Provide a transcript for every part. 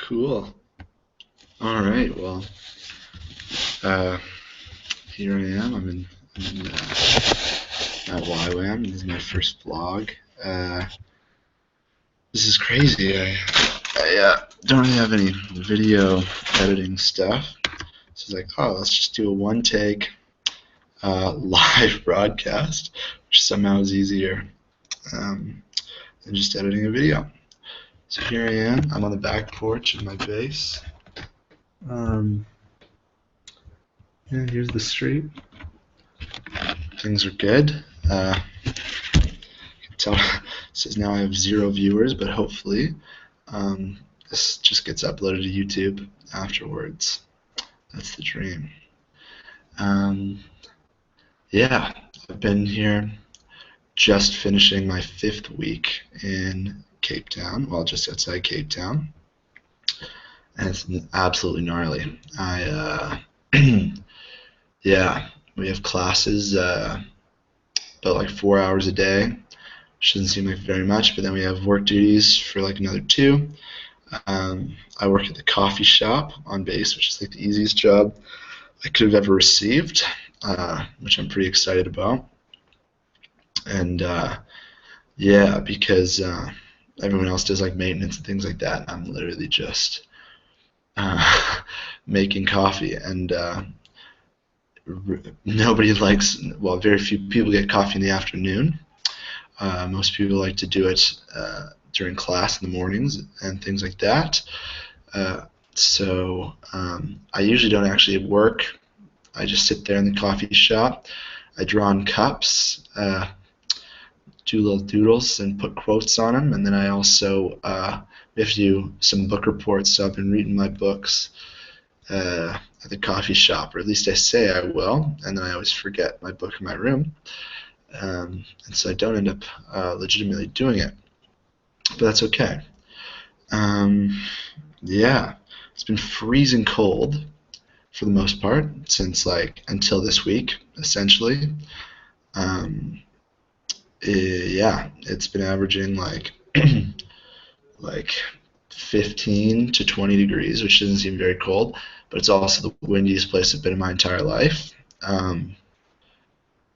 Cool. All right. Well, uh, here I am. I'm in at YWAM. This is my first vlog. Uh, this is crazy. I don't really have any video editing stuff. So it's like, oh, let's just do a one-take live broadcast, which somehow is easier than just editing a video. So here I am. I'm on the back porch of my base. And here's the street. Things are good. Tell it says now I have 0 viewers, but hopefully this just gets uploaded to YouTube afterwards. That's the dream. Yeah, I've been here just finishing my 5th week in Cape Town, well, just outside Cape Town, and it's absolutely gnarly. Yeah, we have classes about like 4 hours a day, which doesn't seem like very much, but then we have work duties for like another 2. I work at the coffee shop on base, which is like the easiest job I could have ever received, which I'm pretty excited about. And yeah, because everyone else does like maintenance and things like that, I'm literally just making coffee, and nobody likes, well, very few people get coffee in the afternoon. Most people like to do it during class in the mornings and things like that. So I usually don't actually work. I just sit there in the coffee shop. I draw on cups, do little doodles and put quotes on them, and then I also we have to do some book reports, so I've been reading my books at the coffee shop, or at least I say I will, and then I always forget my book in my room, and so I don't end up legitimately doing it, but that's okay. Yeah, it's been freezing cold for the most part since like until this week, essentially. Yeah, it's been averaging like like 15 to 20 degrees, which doesn't seem very cold, but it's also the windiest place I've been in my entire life.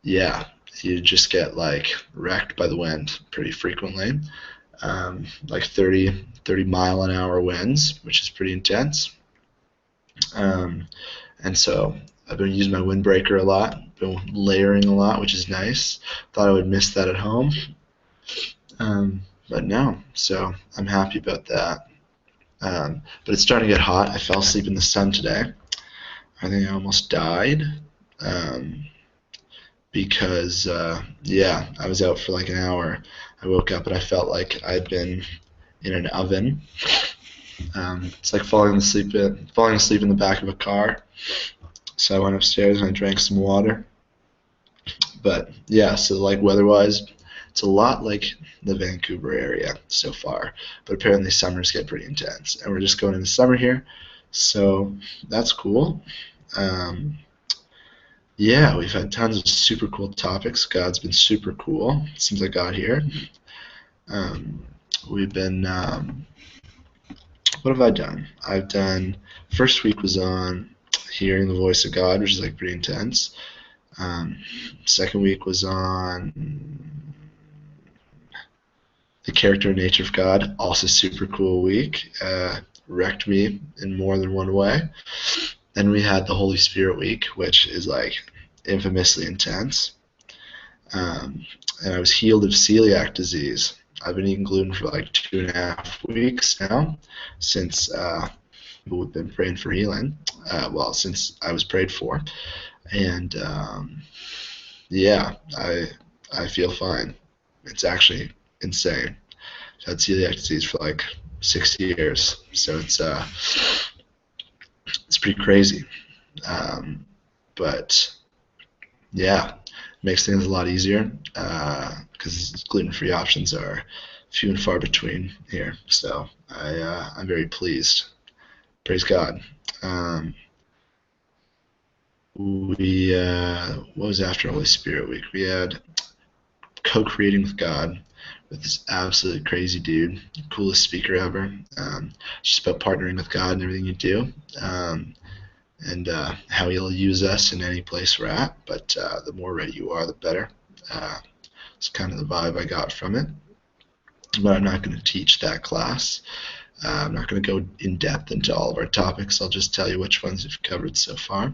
Yeah, you just get like wrecked by the wind pretty frequently, like 30 mile an hour winds, which is pretty intense. And so I've been using my windbreaker a lot, been layering a lot, which is nice. Thought I would miss that at home, but no, so I'm happy about that. But it's starting to get hot. I fell asleep in the sun today. I think I almost died because, yeah, I was out for like an hour. I woke up and I felt like I'd been in an oven. It's like falling asleep in the back of a car. So I went upstairs and I drank some water. But yeah, so like weather-wise, it's a lot like the Vancouver area so far. But apparently summers get pretty intense, and we're just going into summer here, so that's cool. Yeah, we've had tons of super cool topics. God's been super cool since I got here. We've been what have I done? First week was on hearing the voice of God, which is like pretty intense. Second week was on the character and nature of God, also super cool week. Wrecked me in more than one way. Then we had the Holy Spirit week, which is like infamously intense. And I was healed of celiac disease. I've been eating gluten for like 2.5 weeks now, since we've been praying for healing. Well, since I was prayed for, and yeah, I feel fine. It's actually insane. I've had celiac disease for like 60 years, so it's pretty crazy. But yeah, it makes things a lot easier because gluten-free options are few and far between here. So I'm very pleased. Praise God. What was after Holy Spirit week? We had co-creating with God, with this absolutely crazy dude, coolest speaker ever. Just about partnering with God and everything you do, and how He'll use us in any place we're at. But the more ready you are, the better. It's kind of the vibe I got from it. But I'm not going to teach that class. I'm not going to go in depth into all of our topics. I'll just tell you which ones we've covered so far.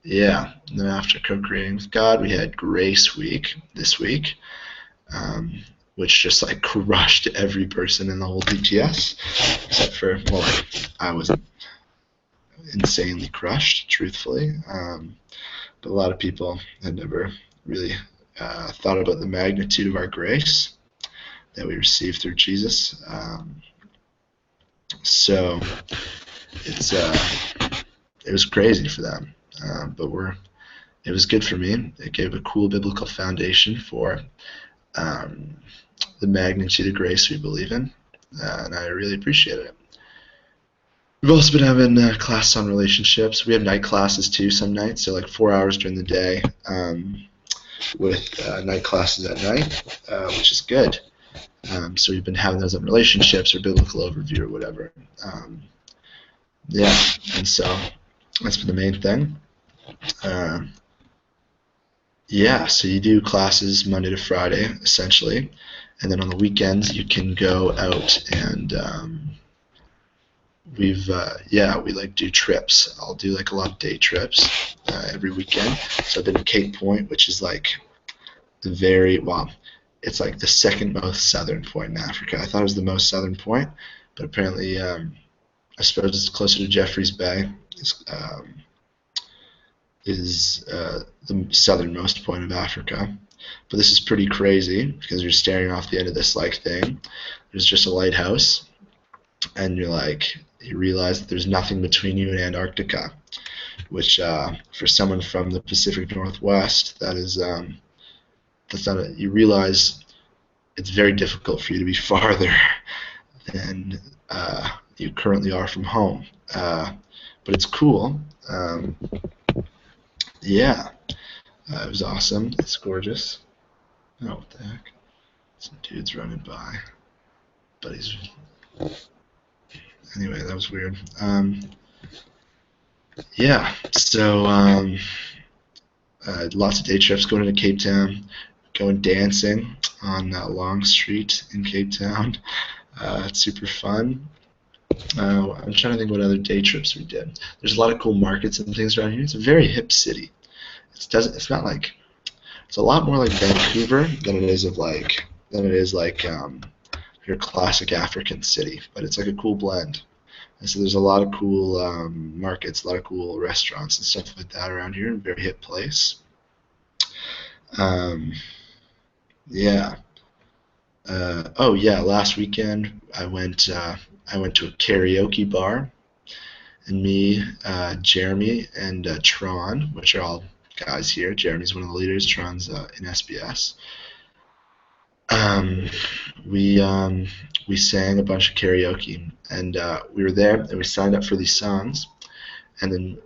Yeah, and then after co-creating with God, we had Grace Week this week, which just like crushed every person in the whole DTS, except for, well, I was insanely crushed, truthfully. But a lot of people had never really thought about the magnitude of our grace that we received through Jesus. So it was crazy for them, but it was good for me. It gave a cool biblical foundation for the magnitude of grace we believe in, and I really appreciate it. We've also been having classes on relationships. We have night classes too some nights, so like 4 hours during the day with night classes at night, which is good. So we've been having those on relationships or biblical overview or whatever. Yeah, and so that's been the main thing. Yeah, so you do classes Monday to Friday, essentially, and then on the weekends you can go out and we like do trips. I'll do like a lot of day trips every weekend. So I've been to Cape Point, which is like it's like the second most southern point in Africa. I thought it was the most southern point, but apparently I suppose it's closer to Jeffreys Bay. Is the southernmost point of Africa. But this is pretty crazy because you're staring off the end of this like thing. There's just a lighthouse, and you realize that there's nothing between you and Antarctica, which for someone from the Pacific Northwest, you realize it's very difficult for you to be farther than you currently are from home. But it's cool. Yeah, it was awesome. It's gorgeous. Oh, what the heck? Some dude's running by. But anyway, that was weird. Yeah, so lots of day trips, going into Cape Town, going dancing on Long Street in Cape Town. It's super fun. I'm trying to think what other day trips we did. There's a lot of cool markets and things around here. It's a very hip city. It's not like, it's a lot more like Vancouver than it is like your classic African city, but it's like a cool blend. And so there's a lot of cool markets, a lot of cool restaurants and stuff like that around here. A very hip place. Yeah. Oh yeah, last weekend I went to a karaoke bar, and me, Jeremy, and Tron, which are all guys here. Jeremy's one of the leaders. Tron's in SBS. We sang a bunch of karaoke, and we were there, and we signed up for these songs, and then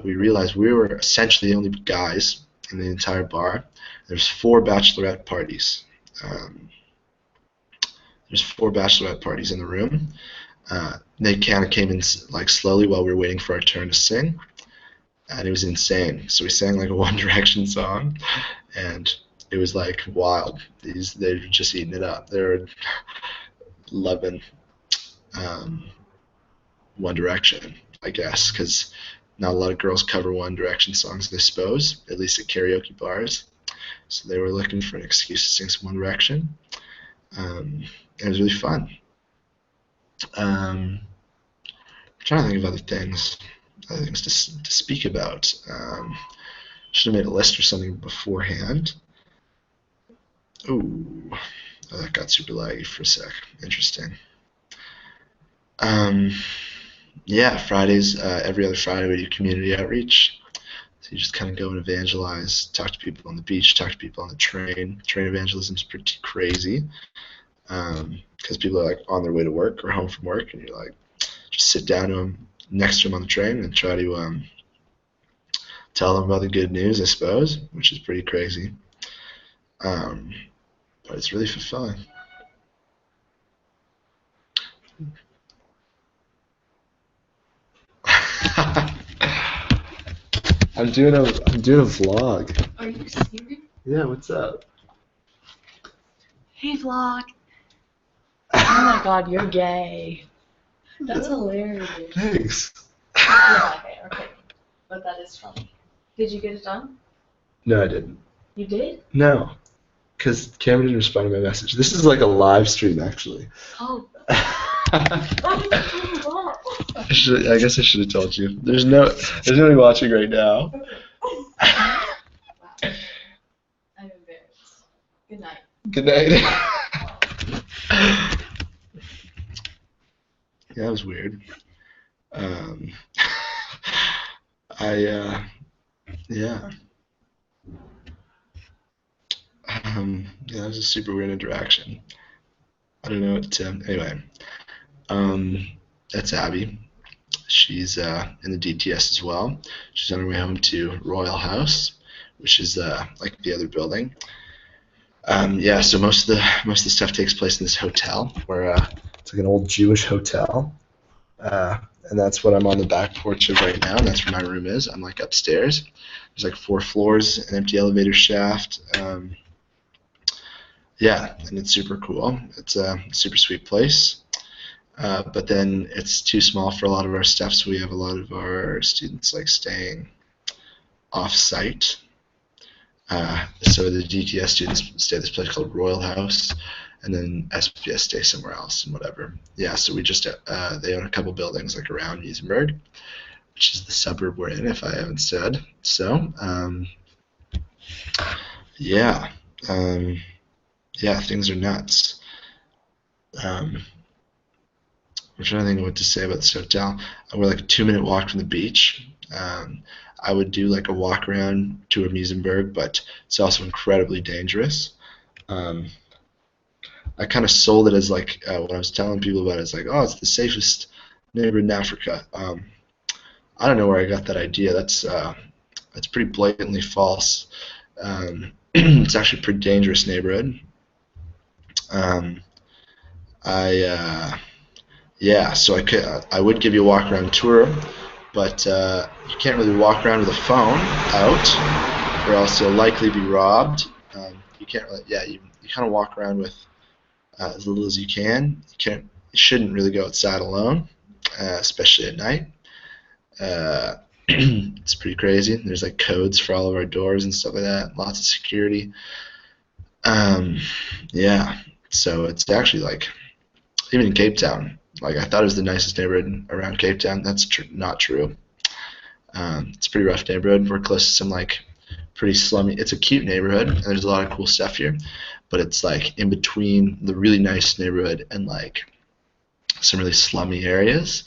we realized we were essentially the only guys in the entire bar. There's 4 bachelorette parties. There's 4 bachelorette parties in the room. They kind of came in like slowly while we were waiting for our turn to sing, and it was insane. So we sang like a One Direction song, and it was like wild. They're just eating it up. They're loving One Direction, I guess, because not a lot of girls cover One Direction songs, I suppose, at least at karaoke bars. So they were looking for an excuse to sing some One Direction. It was really fun. I'm trying to think of other things to speak about. Should have made a list or something beforehand. Ooh, oh, that got super laggy for a sec. Interesting. Yeah, Fridays, every other Friday we do community outreach. So you just kind of go and evangelize, talk to people on the beach, talk to people on the train. Train evangelism is pretty crazy because people are like on their way to work or home from work, and you're like, just sit down to them, next to them on the train, and try to tell them about the good news, I suppose, which is pretty crazy. Um, but it's really fulfilling. I'm doing a vlog. Are you serious? Yeah, what's up? Hey, vlog. Oh my god, you're gay. That's hilarious. Thanks. Yeah, okay. But that is funny. Did you get it done? No, I didn't. You did? No, because Cameron didn't respond to my message. This is like a live stream, actually. Oh. I guess I should have told you. There's nobody watching right now. Wow. I'm embarrassed. Good night. Good night. Yeah, that was weird. Yeah. Yeah, that was a super weird interaction. I don't know what to, anyway. That's Abby. She's in the DTS as well. She's on her way home to Royal House, which is like the other building. Yeah, so most of the stuff takes place in this hotel, where it's like an old Jewish hotel, and that's what I'm on the back porch of right now. And that's where my room is. I'm like upstairs. There's like 4 floors, an empty elevator shaft. Yeah, and it's super cool. It's a super sweet place. But then it's too small for a lot of our stuff, so we have a lot of our students like staying off-site. So the DTS students stay at this place called Royal House, and then SPS stay somewhere else and whatever. Yeah, so we just they own a couple buildings like around Muizenberg, which is the suburb we're in, if I haven't said so. Yeah, yeah, things are nuts. I'm trying to think of what to say about this hotel. We're like a 2-minute walk from the beach. I would do like a walk around to Muizenberg, but it's also incredibly dangerous. I kind of sold it as like when I was telling people about it, it's like, oh, it's the safest neighborhood in Africa. I don't know where I got that idea. That's pretty blatantly false. It's actually a pretty dangerous neighborhood. Yeah, so I would give you a walk around tour, but you can't really walk around with a phone out, or else you'll likely be robbed. You can't really, yeah, you kind of walk around with as little as you can. You shouldn't really go outside alone, especially at night. It's pretty crazy. There's like codes for all of our doors and stuff like that. Lots of security. Yeah, so it's actually like, even in Cape Town, like I thought it was the nicest neighborhood around Cape Town. That's not true. It's a pretty rough neighborhood. We're close to some like pretty slummy. It's a cute neighborhood, and there's a lot of cool stuff here, but it's like in between the really nice neighborhood and like some really slummy areas.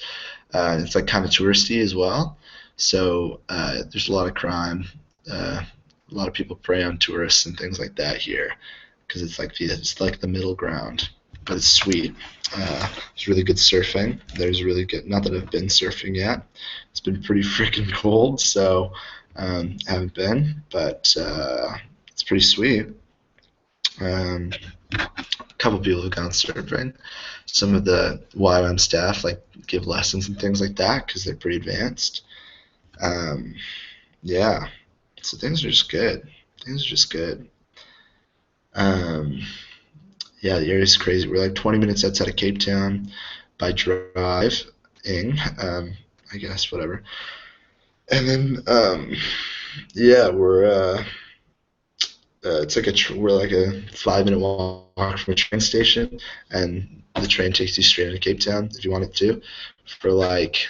It's like kind of touristy as well, so there's a lot of crime. A lot of people prey on tourists and things like that here, because it's like the middle ground, but it's sweet. There's really good surfing. There's really good. Not that I've been surfing yet. It's been pretty freaking cold, so I haven't been, but it's pretty sweet. A couple people have gone surfing. Some of the YWAM staff like give lessons and things like that because they're pretty advanced. Yeah, so things are just good. Things are just good. Yeah, the area's crazy. We're like 20 minutes outside of Cape Town by driving, I guess, whatever. And then, yeah, it's like we're like a 5-minute walk from a train station, and the train takes you straight into Cape Town if you want it to, for like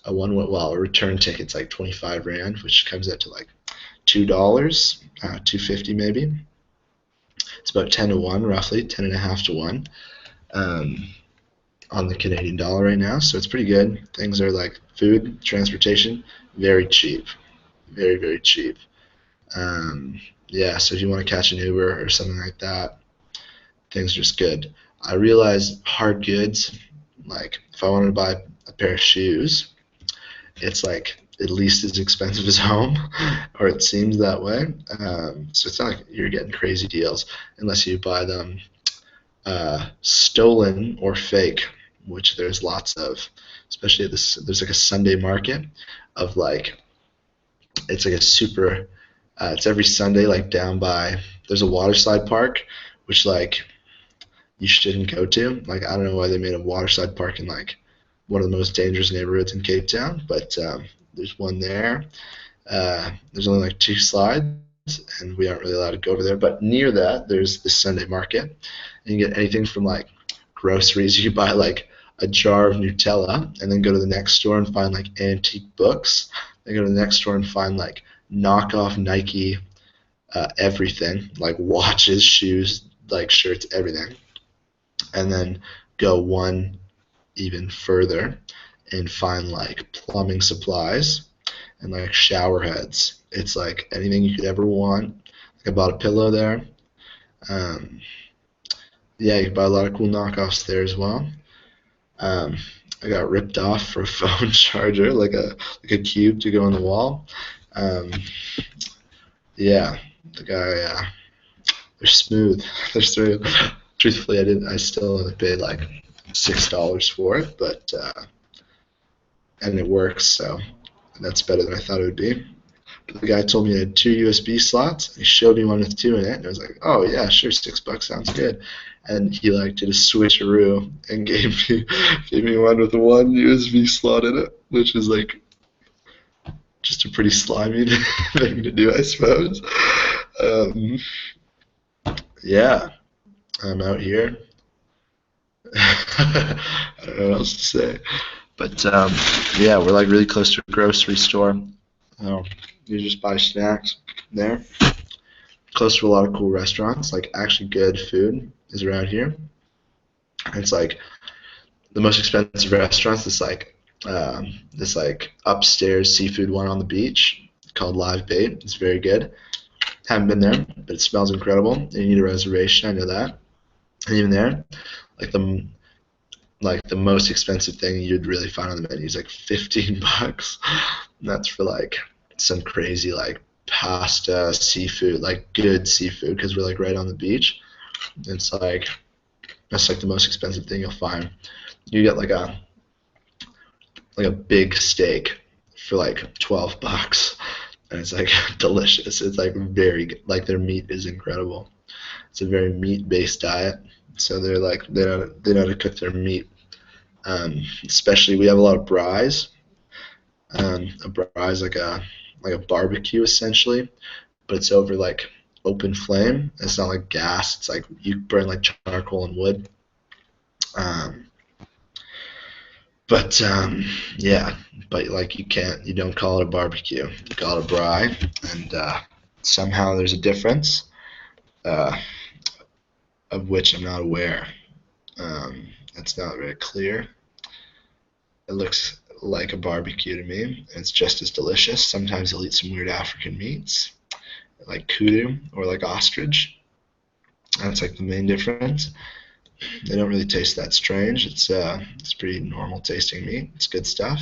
a a return ticket's like 25 Rand, which comes out to like $2, $2.50 maybe. It's about 10 to 1, roughly 10.5 to 1 on the Canadian dollar right now, so it's pretty good. Things are like food, transportation, very cheap, very, very cheap. Yeah, so if you want to catch an Uber or something like that, things are just good. I realize hard goods, like if I wanted to buy a pair of shoes, it's like at least as expensive as home, or it seems that way. So it's not like you're getting crazy deals unless you buy them stolen or fake, which there's lots of, especially at this. There's like a Sunday market of like it's like a super. It's every Sunday, like down by. There's a water slide park, which like you shouldn't go to. Like I don't know why they made a water slide park in like one of the most dangerous neighborhoods in Cape Town, but there's one there. There's only like 2 slides, and we aren't really allowed to go over there. But near that, there's the Sunday market, and you get anything from like groceries. You buy like a jar of Nutella, and then go to the next store and find like antique books. Then go to the next store and find like knockoff Nike everything, like watches, shoes, like shirts, everything. And then go one even further and find like plumbing supplies and like shower heads. It's like anything you could ever want. Like I bought a pillow there. Um, yeah, you can buy a lot of cool knockoffs there as well. Um, I got ripped off for a phone charger, like a cube to go on the wall. Um, yeah, the guy. They're smooth. They're smooth. Truthfully, I didn't. I still only paid like $6 for it, but and it works, so that's better than I thought it would be. But the guy told me he had 2 USB slots. He showed me one with 2 in it, and I was like, "Oh yeah, sure, $6 sounds good." And he like did a switcheroo and gave me one with 1 USB slot in it, which is like just a pretty slimy thing to do, I suppose. Um, yeah, I'm out here. I don't know what else to say. But yeah, we're like really close to a grocery store. You just buy snacks there. Close to a lot of cool restaurants. Like actually good food is around here. It's like the most expensive restaurants. This like upstairs seafood one on the beach called Live Bait. It's very good. Haven't been there, but it smells incredible. And you need a reservation. I know that. And even there, like the most expensive thing you'd really find on the menu is like $15. And that's for like some crazy like pasta, seafood, like good seafood because we're like right on the beach. It's like that's like the most expensive thing you'll find. You get like a big steak for like $12, and it's like delicious. It's like very good. Like their meat is incredible. It's a very meat-based diet, so they're like they know how to cook their meat. Especially we have a lot of braais. A braai is like a barbecue essentially, but it's over like open flame. It's not like gas. It's like you burn like charcoal and wood. Um, yeah, but like you don't call it a barbecue. You call it a braai, and somehow there's a difference uh, of which I'm not aware. It's not very clear. It looks like a barbecue to me, and it's just as delicious. Sometimes you'll eat some weird African meats, like kudu or like ostrich. That's like the main difference. They don't really taste that strange. It's pretty normal tasting meat. It's good stuff.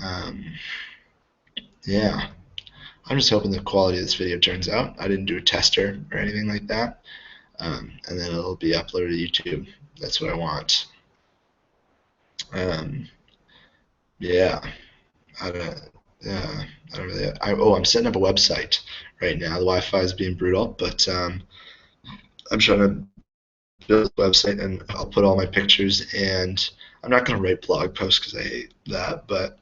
Um, yeah, I'm just hoping the quality of this video turns out. I didn't do a tester or anything like that, and then it'll be uploaded to YouTube. That's what I want. Yeah, I don't. I don't really. I'm setting up a website right now. The Wi-Fi is being brutal, but I'm trying to build a website, and I'll put all my pictures. And I'm not going to write blog posts because I hate that, but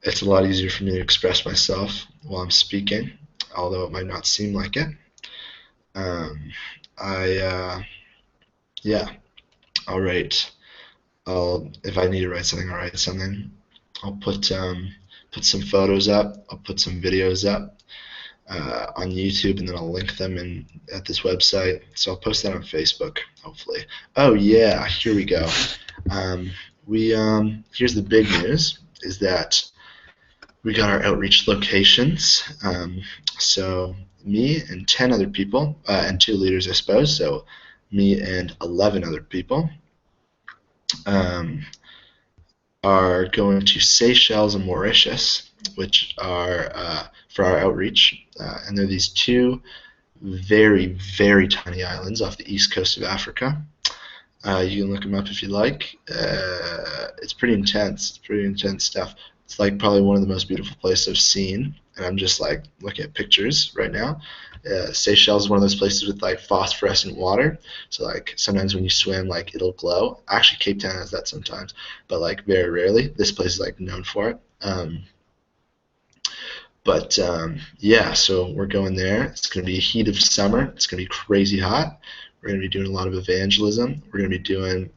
it's a lot easier for me to express myself while I'm speaking, although it might not seem like it. Yeah, I'll write. If I need to write something, I'll write something. I'll put some photos up. I'll put some videos up on YouTube, and then I'll link them at this website. So I'll post that on Facebook, hopefully. Oh yeah, here we go. Here's the big news: is that we got our outreach locations. So me and 10 other people, and 2 leaders, I suppose. So me and 11 other people. are going to Seychelles and Mauritius, which are for our outreach. And they're these two very, very tiny islands off the east coast of Africa. You can look them up if you like. It's pretty intense. It's pretty intense stuff. It's like probably one of the most beautiful places I've seen. And I'm just like looking at pictures right now. Seychelles is one of those places with like phosphorescent water. So like sometimes when you swim, like it'll glow. Actually, Cape Town has that sometimes, but like very rarely. This place is like known for it. Yeah, so we're going there. It's going to be heat of summer. It's going to be crazy hot. We're going to be doing a lot of evangelism. We're going to be doing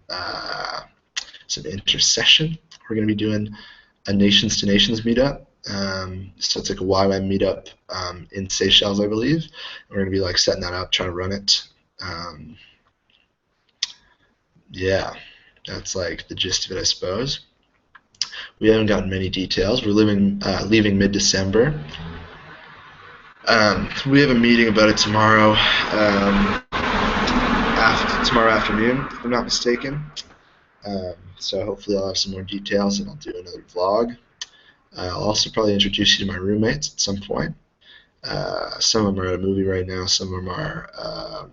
some intercession. We're going to be doing a Nations to Nations meetup. So it's like a YWAM meetup in Seychelles, I believe. And we're going to be like setting that up, trying to run it. Yeah, that's like the gist of it, I suppose. We haven't gotten many details. We're leaving mid-December. We have a meeting about it tomorrow. Tomorrow afternoon, if I'm not mistaken. So hopefully I'll have some more details and I'll do another vlog. I'll also probably introduce you to my roommates at some point. Some of them are at a movie right now. Some of them are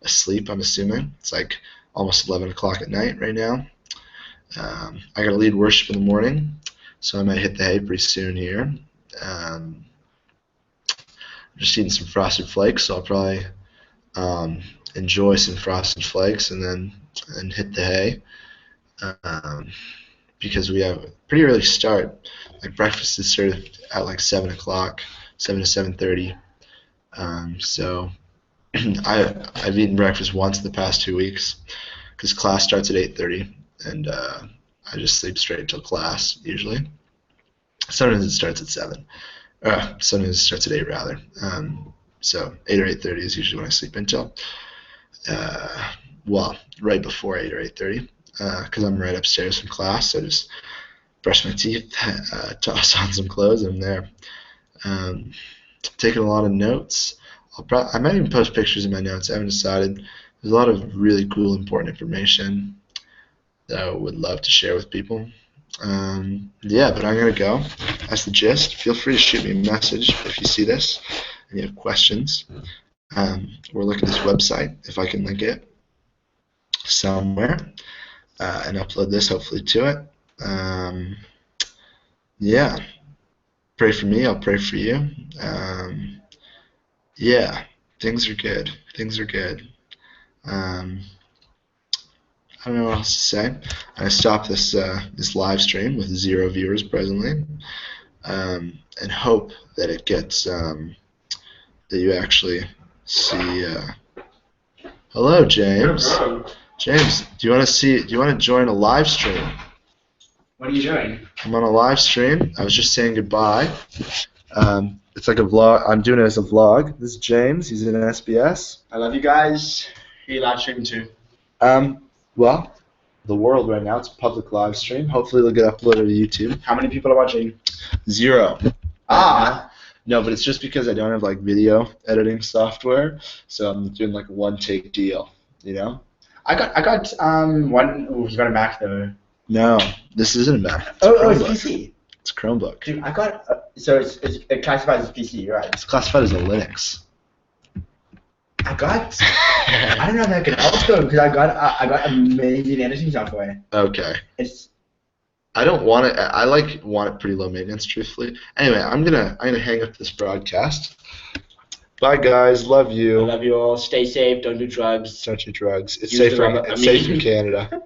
asleep, I'm assuming. It's like almost 11 o'clock at night right now. I got to lead worship in the morning, so I might hit the hay pretty soon here. I'm just eating some Frosted Flakes, so I'll probably enjoy some Frosted Flakes and hit the hay. Because we have a pretty early start. Like breakfast is served at like 7 o'clock, 7 to 7:30. So I've eaten breakfast once in the past 2 weeks because class starts at 8:30, and I just sleep straight until class usually. Sometimes it starts at 7. Sometimes it starts at 8 rather. So 8 or 8:30 is usually when I sleep until. Well, right before 8 or 8:30. Because I'm right upstairs from class, so I just brush my teeth, toss on some clothes, and I'm there. Taking a lot of notes. I might even post pictures in my notes. I haven't decided. There's a lot of really cool, important information that I would love to share with people. Yeah, but I'm going to go. That's the gist. Feel free to shoot me a message if you see this and you have questions. Or look at this website, if I can link it somewhere. And upload this hopefully to it. Yeah, pray for me, I'll pray for you. Yeah, things are good. Things are good. I don't know what else to say. I stopped this live stream with 0 viewers presently, and hope that it gets that you actually see. Hello, James. James, do you want to join a live stream? What are you doing? I'm on a live stream. I was just saying goodbye. It's like a vlog. I'm doing it as a vlog. This is James. He's in SBS. I love you guys. Who are you live streaming to? Well, the world right now. It's a public live stream. Hopefully it'll get uploaded to YouTube. How many people are watching? 0. Ah. No, but it's just because I don't have like video editing software, so I'm doing like a one-take deal. You know? I got one. Oh, you got a Mac though. No, this isn't a Mac. It's it's PC. It's a Chromebook. Dude, I got so it classifies as PC, right? It's classified as a Linux. I don't know if that can help though because I got amazing editing software. Okay. I don't want it. I want it pretty low maintenance, truthfully. Anyway, I'm gonna hang up this broadcast. Bye, guys. Love you. I love you all. Stay safe. Don't do drugs. Don't do drugs. It's Use safe the rubber- it's safe in Canada.